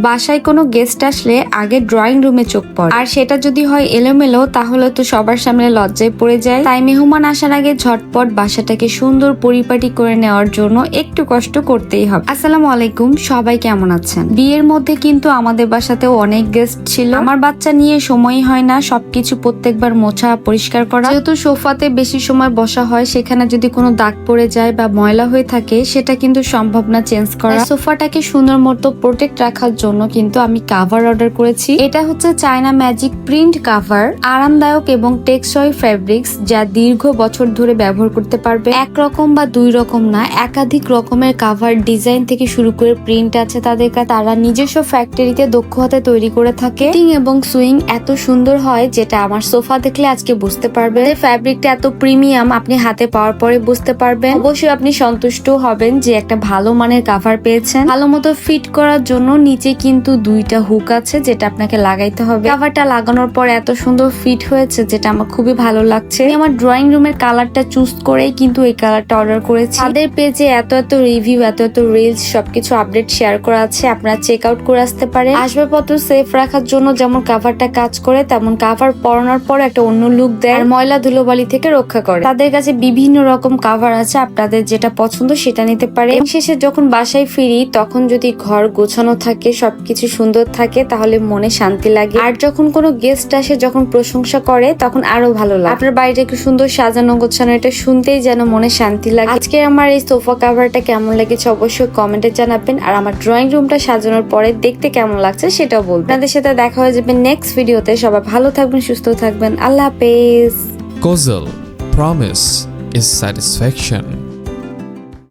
বাসায় কোনো গেস্ট আসলে আগে ড্রয়িং রুমে চোখ পড়ে, আর সেটা যদি হয় এলোমেলো তাহলে তো সবার সামনে লজ্জায় পড়ে যায়। তাই মেহমান আসার আগে ঝটপট বাসাটাকে সুন্দর পরিপাটি করে নেওয়ার জন্য একটু কষ্ট করতেই হবে। আসসালামু আলাইকুম, সবাই কেমন আছেন? বিয়ের মধ্যে কিন্তু আমাদের বাসাতেও অনেক গেস্ট ছিল। আমার বাচ্চা নিয়ে সময়ই হয় না সবকিছু প্রত্যেকবার মোছা পরিষ্কার করা। যেহেতু সোফাতে বেশি সময় বসা হয়, সেখানে যদি কোনো দাগ পড়ে যায় বা ময়লা হয়ে থাকে সেটা কিন্তু সম্ভব না চেঞ্জ করা। সোফাটাকে সুন্দর মতো প্রোটেক্ট রাখার জন্য কিন্তু আমি কাভার অর্ডার করেছি। এটা হচ্ছে চায়না ম্যাজিক প্রিন্ট কাভার, আরামদায়ক এবং টেকসই ফ্যাব্রিক্স যা দীর্ঘ বছর ধরে ব্যবহার করতে পারবে। একরকম বা দুই রকম না, একাধিক রকমের কাভার ডিজাইন থেকে শুরু করে প্রিন্ট আছে তাদের কাছে। তারা নিজস্ব ফ্যাক্টরিতে দক্ষ হাতে তৈরি করে থাকে। ফিটিং এবং সুইং এত সুন্দর হয় যেটা আমার সোফা দেখলে আজকে বুঝতে পারবে। ফ্যাব্রিকটা এত প্রিমিয়াম, আপনি হাতে পাওয়ার পরে বুঝতে পারবেন। অবশ্যই আপনি সন্তুষ্ট হবেন যে একটা ভালো মানের কাভার পেয়েছেন। ভালো মতো ফিট করার জন্য নিচে কিন্তু দুইটা হুক আছে যেটা আপনাকে লাগাইতে হবে। কাভারটা লাগানোর পর এত সুন্দর ফিট হয়েছে যেটা আমার খুবই ভালো লাগছে। আমার ড্রয়িং রুমের কালারটা চুজ করেই কিন্তু এই কালারটা অর্ডার করেছি। তাদের পেজে এত রিভিউ, এত রিলস সবকিছু আপডেট শেয়ার করা আছে, আপনারা চেক আউট করে আসতে পারেন। আসবাবপত্র সেফ রাখার জন্য যেমন কাভারটা কাজ করে, তেমন কাভার পরানোর পর একটা অন্য লুক দেয় আর ময়লা ধুলোবালি থেকে রক্ষা করে। তাদের কাছে বিভিন্ন রকম কাভার আছে, আপনাদের যেটা পছন্দ সেটা নিতে পারে। শেষে যখন বাসায় ফিরি তখন যদি ঘর গোছানো থাকে, সবকিছু সুন্দর থাকে, তাহলে মনে শান্তি লাগে। আর যখন কোনো গেস্ট আসে, যখন প্রশংসা করে, তখন আরো ভালো লাগে। আপনার বাড়িটা একটু সুন্দর সাজানো গোছানো, এটা শুনতেই যেন মনে শান্তি লাগে। আজকে আমার এই সোফা কাভারটা কেমন লেগেছে অবশ্যই কমেন্টে জানাবেন, আর আমার ড্রয়িং রুমটা সাজানোর পরে দেখতে কেমন লাগছে সেটাও বলবেন। আপনাদের সাথে দেখা হয়ে যাবে নেক্সট ভিডিওতে। সবাই ভালো থাকবেন, সুস্থ থাকবেন। আল্লাহ হাফেজ। Kozel, promise is satisfaction.